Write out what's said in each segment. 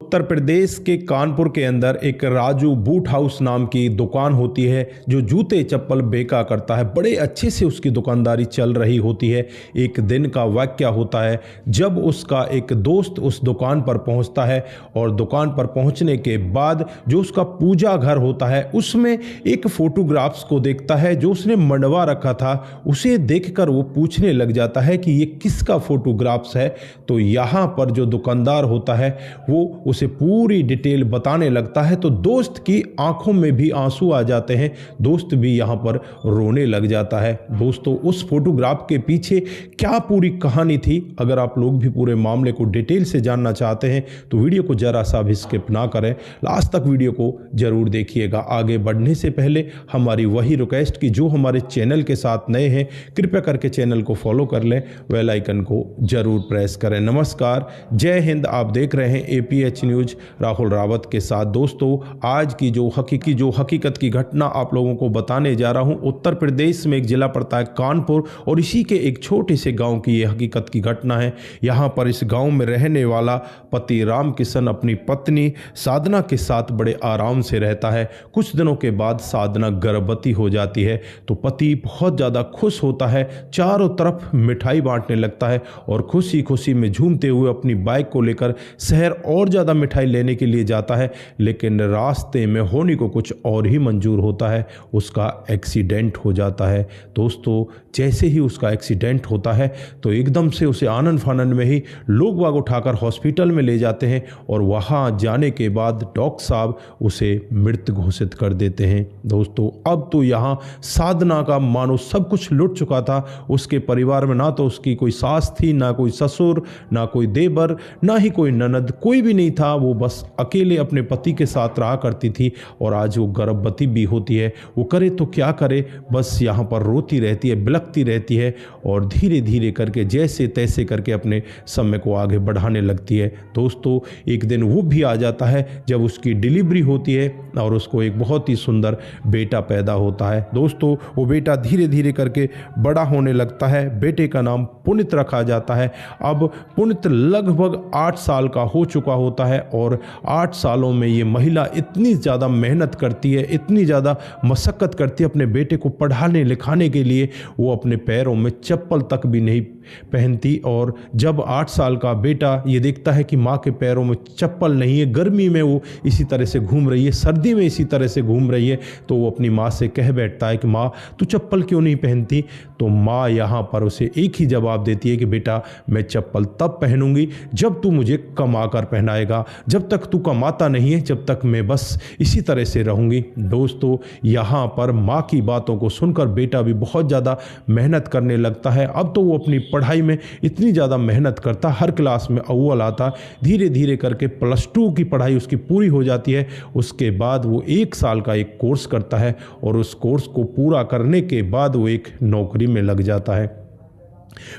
उत्तर प्रदेश के कानपुर के अंदर एक राजू बूट हाउस नाम की दुकान होती है जो जूते चप्पल बेचा करता है। बड़े अच्छे से उसकी दुकानदारी चल रही होती है। एक दिन का वाक्य होता है जब उसका एक दोस्त उस दुकान पर पहुंचता है और दुकान पर पहुंचने के बाद जो उसका पूजा घर होता है उसमें एक फोटोग्राफ्स को देखता है जो उसने मंडवा रखा था। उसे देखकर वो पूछने लग जाता है कि ये किसका फोटोग्राफ्स है। तो यहाँ पर जो दुकानदार होता है वो उसे पूरी डिटेल बताने लगता है। तो दोस्त की आंखों में भी आंसू आ जाते हैं, दोस्त भी यहाँ पर रोने लग जाता है। दोस्तों, उस फोटोग्राफ के पीछे क्या पूरी कहानी थी, अगर आप लोग भी पूरे मामले को डिटेल से जानना चाहते हैं तो वीडियो को जरा सा भी स्किप ना करें, लास्ट तक वीडियो को जरूर देखिएगा। आगे बढ़ने से पहले हमारी वही रिक्वेस्ट कि जो हमारे चैनल के साथ नए हैं कृपया करके चैनल को फॉलो कर लें, बेल आइकन को जरूर प्रेस करें। नमस्कार, जय हिंद। आप देख रहे हैं APH न्यूज राहुल रावत के साथ। दोस्तों, आज की जो हकीकत की घटना आप लोगों को बताने जा रहा हूं, उत्तर प्रदेश में एक जिला पड़ता है कानपुर और इसी के एक छोटे से गांव की ये हकीकत की घटना है। यहां पर इस गांव में रहने वाला पति राम किशन अपनी पत्नी साधना के साथ बड़े आराम से रहता है। कुछ दिनों के बाद साधना गर्भवती हो जाती है तो पति बहुत ज़्यादा खुश होता है, चारों तरफ मिठाई बांटने लगता है और खुशी खुशी में झूमते हुए अपनी बाइक को लेकर शहर और ज़्यादा मिठाई लेने के लिए जाता है। लेकिन रास्ते में होनी को कुछ और ही मंजूर होता है, उसका एक्सीडेंट हो जाता है। दोस्तों, जैसे ही उसका एक्सीडेंट होता है तो एकदम से उसे आनन फानन में ही लोग बाग उठाकर हॉस्पिटल में ले जाते हैं और वहाँ जाने के बाद डॉक्टर साहब उसे मृत घोषित कर देते हैं। दोस्तों, अब तो यहाँ साधना का मानो सब कुछ लुट चुका था। उसके परिवार में ना तो उसकी कोई सास थी, ना कोई ससुर, ना कोई देवर, ना ही कोई ननद, कोई भी नहीं था। वो बस अकेले अपने पति के साथ रहा करती थी और आज वो गर्भवती भी होती है। वो करे तो क्या करे, बस यहाँ पर रोती रहती है, बिलखती रहती है और धीरे धीरे करके जैसे तैसे करके अपने समय को आगे बढ़ाने लगती है। दोस्तों, एक दिन वो भी आ जाता है जब उसकी डिलीवरी होती है और उसको एक बहुत ही सुंदर बेटा पैदा होता है। दोस्तों, वो बेटा धीरे धीरे करके बड़ा होने लगता है। बेटे का नाम पुनित रखा जाता है। अब पुनित लगभग 8 साल का हो चुका होता है और 8 सालों में ये महिला इतनी ज़्यादा मेहनत करती है, इतनी ज़्यादा मशक्क़त करती है अपने बेटे को पढ़ाने लिखाने के लिए। वो अपने पैरों में चप्पल तक भी नहीं पहनती और जब 8 साल का बेटा ये देखता है कि माँ के पैरों में चप्पल नहीं है, गर्मी में वो इसी तरह से घूम रही है, सर्दी में इसी तरह से घूम रही है, तो वो अपनी माँ से कह बैठता है कि माँ तू चप्पल क्यों नहीं पहनती। तो माँ यहाँ पर उसे एक ही जवाब देती है कि बेटा मैं चप्पल तब पहनूंगी जब तू मुझे कमा कर पहनाएगा, जब तक तू कमाता नहीं है जब तक मैं बस इसी तरह से रहूंगी। दोस्तों, यहाँ पर माँ की बातों को सुनकर बेटा भी बहुत ज़्यादा मेहनत करने लगता है। अब तो वो अपनी पढ़ाई में इतनी ज़्यादा मेहनत करता, हर क्लास में अव्वल आता। धीरे धीरे करके +2 की पढ़ाई उसकी पूरी हो जाती है। उसके बाद वो 1 साल का एक कोर्स करता है और उस कोर्स को पूरा करने के बाद वो एक नौकरी में लग जाता है।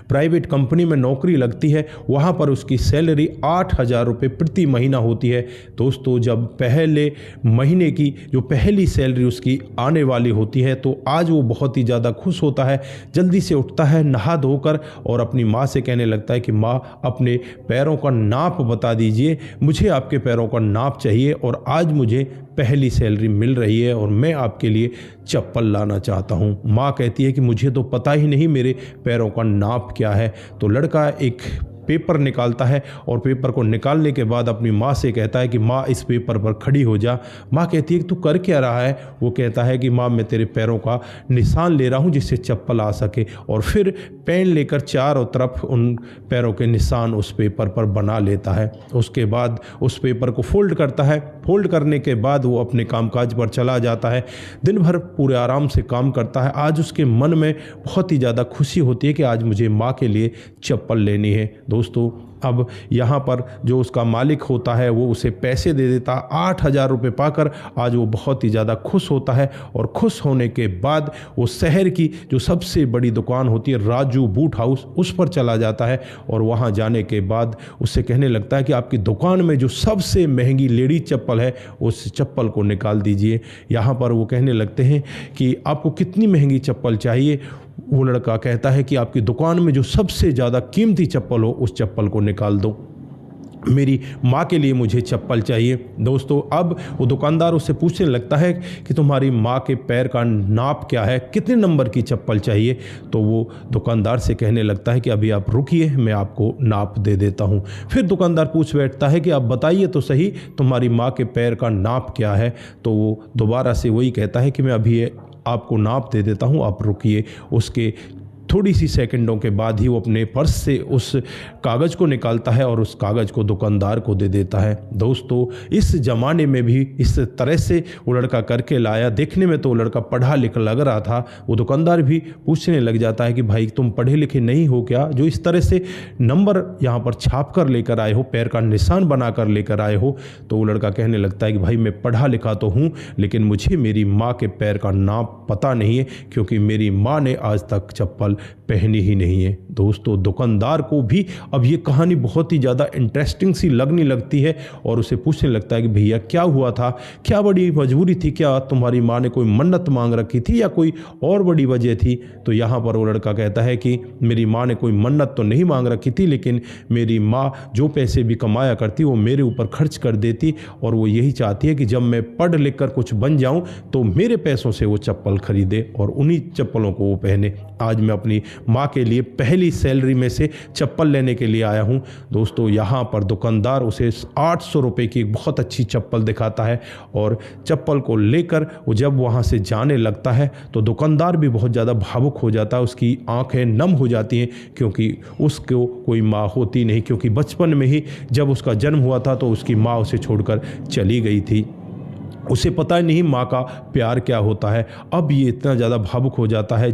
प्राइवेट कंपनी में नौकरी लगती है। वहाँ पर उसकी सैलरी 8,000 रुपये प्रति महीना होती है। दोस्तों, जब पहले महीने की जो पहली सैलरी उसकी आने वाली होती है तो आज वो बहुत ही ज़्यादा खुश होता है। जल्दी से उठता है नहा धोकर और अपनी माँ से कहने लगता है कि माँ, अपने पैरों का नाप बता दीजिए, मुझे आपके पैरों का नाप चाहिए और आज मुझे पहली सैलरी मिल रही है और मैं आपके लिए चप्पल लाना चाहता हूँ। माँ कहती है कि मुझे तो पता ही नहीं मेरे पैरों का नाप क्या है। तो लड़का एक पेपर निकालता है और पेपर को निकालने के बाद अपनी माँ से कहता है कि माँ इस पेपर पर खड़ी हो जा। माँ कहती है कि तू कर क्या रहा है। वो कहता है कि माँ मैं तेरे पैरों का निशान ले रहा हूँ जिससे चप्पल आ सके, और फिर पेन लेकर चारों तरफ उन पैरों के निशान उस पेपर पर बना लेता है। उसके बाद उस पेपर को फोल्ड करता है। फोल्ड करने के बाद वो अपने कामकाज पर चला जाता है। दिन भर पूरे आराम से काम करता है। आज उसके मन में बहुत ही ज़्यादा खुशी होती है कि आज मुझे माँ के लिए चप्पल लेनी है। दोस्तों, अब यहाँ पर जो उसका मालिक होता है वो उसे पैसे दे देता। 8,000 रुपये पाकर आज वो बहुत ही ज़्यादा खुश होता है और खुश होने के बाद वो शहर की जो सबसे बड़ी दुकान होती है राजू बूट हाउस, उस पर चला जाता है और वहाँ जाने के बाद उससे कहने लगता है कि आपकी दुकान में जो सबसे महंगी लेडीज चप्पल है उस चप्पल को निकाल दीजिए। यहाँ पर वो कहने लगते हैं कि आपको कितनी महंगी चप्पल चाहिए। वो लड़का कहता है कि आपकी दुकान में जो सबसे ज़्यादा कीमती चप्पल हो उस चप्पल को निकाल दो। मेरी माँ के लिए मुझे चप्पल चाहिए। दोस्तों अब वो दुकानदार उससे पूछने लगता है कि तुम्हारी माँ के पैर का नाप क्या है, कितने नंबर की चप्पल चाहिए। तो वो दुकानदार से कहने लगता है कि अभी आप रुकिए, मैं आपको नाप दे देता हूँ। फिर दुकानदार पूछ बैठता है कि आप बताइए तो सही तुम्हारी माँ के पैर का नाप क्या है। तो वो दोबारा से वही कहता है कि मैं अभी आपको नाप दे देता हूँ, आप रुकिए। उसके थोड़ी सी सेकंडों के बाद ही वो अपने पर्स से उस कागज़ को निकालता है और उस कागज़ को दुकानदार को दे देता है। दोस्तों इस ज़माने में भी इस तरह से वो लड़का करके लाया। देखने में तो वो लड़का पढ़ा लिखा लग रहा था। वो दुकानदार भी पूछने लग जाता है कि भाई तुम पढ़े लिखे नहीं हो क्या, जो इस तरह से नंबर यहाँ पर छाप कर लेकर आए हो, पैर का निशान बना कर लेकर आए हो। तो वो लड़का कहने लगता है कि भाई मैं पढ़ा लिखा तो हूँ, लेकिन मुझे मेरी माँ के पैर का नाप पता नहीं है, क्योंकि मेरी माँ ने आज तक चप्पल पहनी ही नहीं है। दोस्तों दुकानदार को भी अब ये कहानी बहुत ही ज़्यादा इंटरेस्टिंग सी लगने लगती है और उसे पूछने लगता है कि भैया क्या हुआ था, क्या बड़ी मजबूरी थी, क्या तुम्हारी माँ ने कोई मन्नत मांग रखी थी या कोई और बड़ी वजह थी। तो यहाँ पर वो लड़का कहता है कि मेरी माँ ने कोई मन्नत तो नहीं मांग रखी थी, लेकिन मेरी माँ जो पैसे भी कमाया करती वो मेरे ऊपर खर्च कर देती, और वो यही चाहती है कि जब मैं पढ़ लिख कर कुछ बन जाऊँ तो मेरे पैसों से वो चप्पल खरीदे और उन्हीं चप्पलों को वो पहने। आज मैं अपनी माँ के लिए पहली सैलरी में से चप्पल लेने के लिए आया हूँ। दोस्तों यहाँ पर दुकानदार उसे 800 रुपये की एक बहुत अच्छी चप्पल दिखाता है और चप्पल को लेकर वो जब वहाँ से जाने लगता है तो दुकानदार भी बहुत ज़्यादा भावुक हो जाता है। उसकी आंखें नम हो जाती हैं, क्योंकि उसको कोई माँ होती नहीं, क्योंकि बचपन में ही जब उसका जन्म हुआ था तो उसकी माँ उसे छोड़कर चली गई थी। उसे पता नहीं माँ का प्यार क्या होता है। अब ये इतना ज़्यादा भावुक हो जाता है।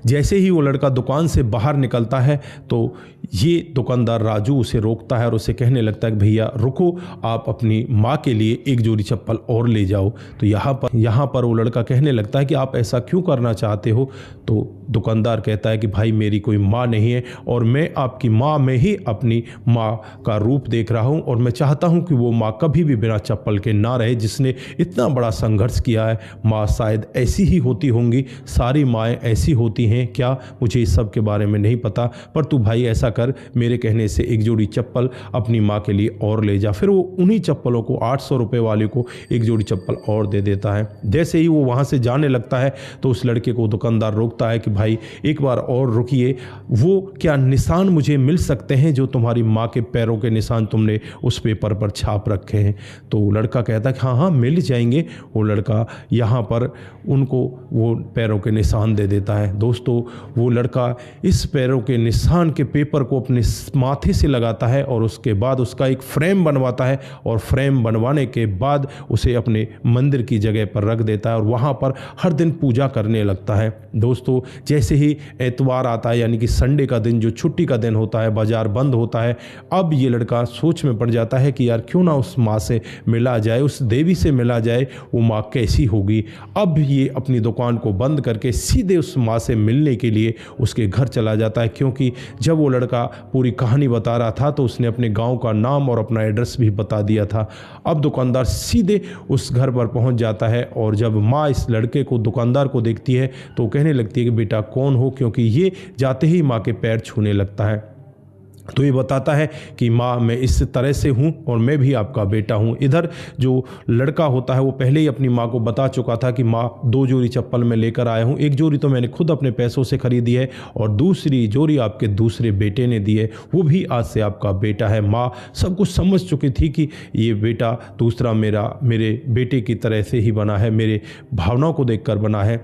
जैसे ही वो लड़का दुकान से बाहर निकलता है तो ये दुकानदार राजू उसे रोकता है और उसे कहने लगता है कि भैया रुको, आप अपनी माँ के लिए एक जोड़ी चप्पल और ले जाओ। तो यहाँ पर वो लड़का कहने लगता है कि आप ऐसा क्यों करना चाहते हो। तो दुकानदार कहता है कि भाई मेरी कोई माँ नहीं है और मैं आपकी माँ में ही अपनी माँ का रूप देख रहा हूँ, और मैं चाहता हूँ कि वो माँ कभी भी बिना चप्पल के ना रहे, जिसने इतना बड़ा संघर्ष किया है। माँ शायद ऐसी ही होती होंगी, सारी माएँ ऐसी होती हैं क्या, मुझे इस सब के बारे में नहीं पता, पर तू भाई ऐसा कर, मेरे कहने से एक जोड़ी चप्पल अपनी माँ के लिए और ले जा। फिर वो उन्हीं चप्पलों को 800 रुपये वाले को एक जोड़ी चप्पल और दे देता है। जैसे ही वो वहाँ से जाने लगता है तो उस लड़के को दुकानदार रोकता है कि भाई एक बार और रुकिए, वो क्या निशान मुझे मिल सकते हैं जो तुम्हारी माँ के पैरों के निशान तुमने उस पेपर पर छाप रखे हैं। तो वो लड़का कहता है कि हाँ हाँ मिल जाएंगे। वो लड़का यहाँ पर उनको वो पैरों के निशान दे देता है। दोस्तों वो लड़का इस पैरों के निशान के पेपर को अपने माथे से लगाता है और उसके बाद उसका एक फ्रेम बनवाता है, और फ्रेम बनवाने के बाद उसे अपने मंदिर की जगह पर रख देता है और वहाँ पर हर दिन पूजा करने लगता है। दोस्तों जैसे ही एतवार आता है, यानी कि संडे का दिन, जो छुट्टी का दिन होता है, बाजार बंद होता है, अब ये लड़का सोच में पड़ जाता है कि यार क्यों ना उस माँ से मिला जाए, उस देवी से मिला जाए, वो माँ कैसी होगी। अब ये अपनी दुकान को बंद करके सीधे उस माँ से मिलने के लिए उसके घर चला जाता है, क्योंकि जब वो लड़का पूरी कहानी बता रहा था तो उसने अपने गांव का नाम और अपना एड्रेस भी बता दिया था। अब दुकानदार सीधे उस घर पर पहुंच जाता है और जब माँ इस लड़के को, दुकानदार को देखती है तो कहने लगती है कि बेटा कौन हो, क्योंकि ये जाते ही माँ के पैर छूने लगता है। तो ये बताता है कि माँ मैं इस तरह से हूँ और मैं भी आपका बेटा हूँ। इधर जो लड़का होता है वो पहले ही अपनी माँ को बता चुका था कि माँ 2 जोड़ी चप्पल मैं लेकर आया हूँ, एक जोड़ी तो मैंने खुद अपने पैसों से खरीदी है और दूसरी जोड़ी आपके दूसरे बेटे ने दी है, वो भी आज से आपका बेटा है। माँ सब कुछ समझ चुकी थी कि ये बेटा दूसरा मेरे बेटे की तरह से ही बना है, मेरे भावनाओं को देखकर बना है।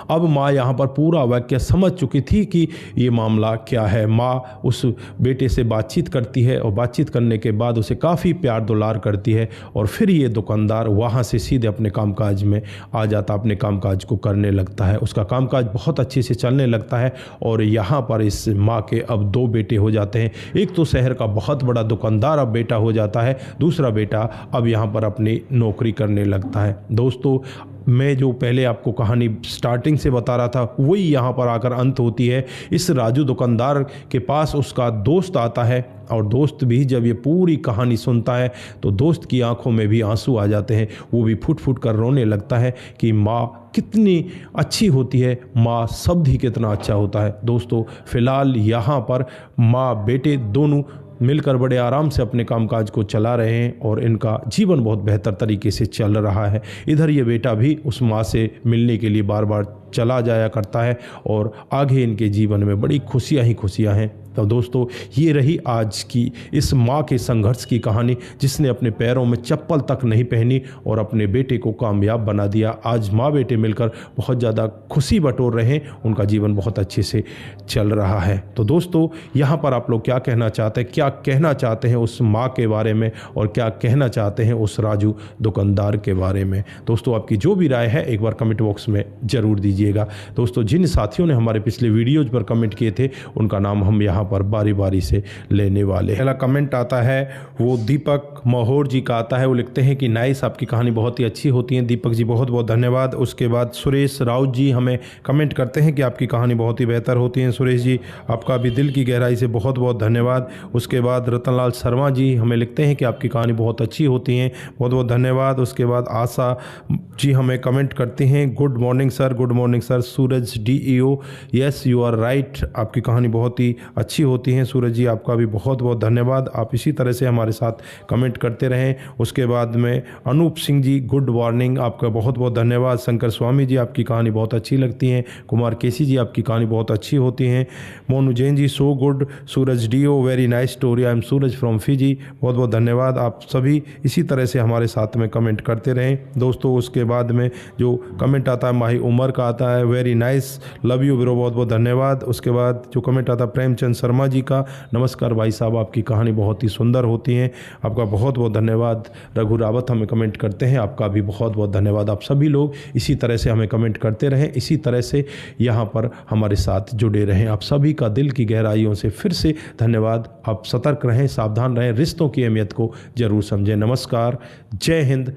अब माँ यहाँ पर पूरा वाक्य समझ चुकी थी कि ये मामला क्या है। माँ उस बेटे से बातचीत करती है और बातचीत करने के बाद उसे काफ़ी प्यार दुलार करती है, और फिर ये दुकानदार वहाँ से सीधे अपने कामकाज में आ जाता, अपने कामकाज को करने लगता है। उसका कामकाज बहुत अच्छे से चलने लगता है और यहाँ पर इस माँ के अब 2 बेटे हो जाते हैं। एक तो शहर का बहुत बड़ा दुकानदार अब बेटा हो जाता है, दूसरा बेटा अब यहाँ पर अपनी नौकरी करने लगता है। दोस्तों मैं जो पहले आपको कहानी स्टार्टिंग से बता रहा था वही यहाँ पर आकर अंत होती है। इस राजू दुकानदार के पास उसका दोस्त आता है और दोस्त भी जब ये पूरी कहानी सुनता है तो दोस्त की आंखों में भी आंसू आ जाते हैं। वो भी फुट फुट कर रोने लगता है कि माँ कितनी अच्छी होती है, माँ शब्द ही कितना अच्छा होता है। दोस्तों फिलहाल यहाँ पर माँ बेटे दोनों मिलकर बड़े आराम से अपने कामकाज को चला रहे हैं और इनका जीवन बहुत बेहतर तरीके से चल रहा है। इधर ये बेटा भी उस माँ से मिलने के लिए बार बार चला जाया करता है और आगे इनके जीवन में बड़ी खुशियाँ ही खुशियाँ हैं। तो दोस्तों, ये रही आज की इस माँ के संघर्ष की कहानी, जिसने अपने पैरों में चप्पल तक नहीं पहनी और अपने बेटे को कामयाब बना दिया। आज माँ बेटे मिलकर बहुत ज़्यादा खुशी बटोर रहे हैं, उनका जीवन बहुत अच्छे से चल रहा है। तो दोस्तों, यहाँ पर आप लोग क्या कहना चाहते हैं, क्या कहना चाहते हैं उस माँ के बारे में और क्या कहना चाहते हैं उस राजू दुकानदार के बारे में? दोस्तों, आपकी जो भी राय है एक बार कमेंट बॉक्स में ज़रूर दीजिएगा। दोस्तों, जिन साथियों ने हमारे पिछले वीडियोज़ पर कमेंट किए थे उनका नाम हम यहाँ पर बारी बारी से लेने वाले। पहला कमेंट आता है वो दीपक महोर जी का आता है। वो लिखते हैं कि नाइस, आपकी कहानी बहुत ही अच्छी होती है। दीपक जी बहुत बहुत धन्यवाद। उसके बाद सुरेश राउत जी हमें कमेंट करते हैं कि आपकी कहानी बहुत ही बेहतर होती है। सुरेश जी, आपका भी दिल की गहराई से बहुत बहुत धन्यवाद। उसके बाद रतनलाल शर्मा जी हमें लिखते हैं कि आपकी कहानी बहुत अच्छी होती है, बहुत बहुत धन्यवाद। उसके बाद आशा जी हमें कमेंट करती हैं, good morning sir, good morning sir. Suraj DEO, yes you are right, आपकी कहानी बहुत ही अच्छी होती है। सूरज जी, आपका भी बहुत बहुत धन्यवाद। आप इसी तरह से हमारे साथ कमेंट करते रहें। उसके बाद में अनूप सिंह जी, गुड मॉर्निंग, आपका बहुत बहुत धन्यवाद। शंकर स्वामी जी, आपकी कहानी बहुत अच्छी लगती है। कुमार केसी जी, आपकी कहानी बहुत अच्छी होती है। Monu Jain ji, so good. Suraj DO, very nice story. I am Suraj from Fiji, बहुत बहुत धन्यवाद। आप सभी इसी तरह से हमारे साथ में कमेंट करते रहें दोस्तों। उसके बाद में जो कमेंट आता है माही उमर का आता है, very nice, love you bro, बहुत बहुत धन्यवाद। उसके बाद जो कमेंट आता है प्रेमचंद शर्मा जी का, नमस्कार भाई साहब, आपकी कहानी बहुत ही सुंदर होती है, आपका बहुत बहुत धन्यवाद। रघु रावत हमें कमेंट करते हैं, आपका भी बहुत बहुत धन्यवाद। आप सभी लोग इसी तरह से हमें कमेंट करते रहें, इसी तरह से यहाँ पर हमारे साथ जुड़े रहें। आप सभी का दिल की गहराइयों से फिर से धन्यवाद। आप सतर्क रहें, सावधान रहें, रिश्तों की अहमियत को जरूर समझें। नमस्कार, जय हिंद,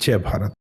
जय भारत।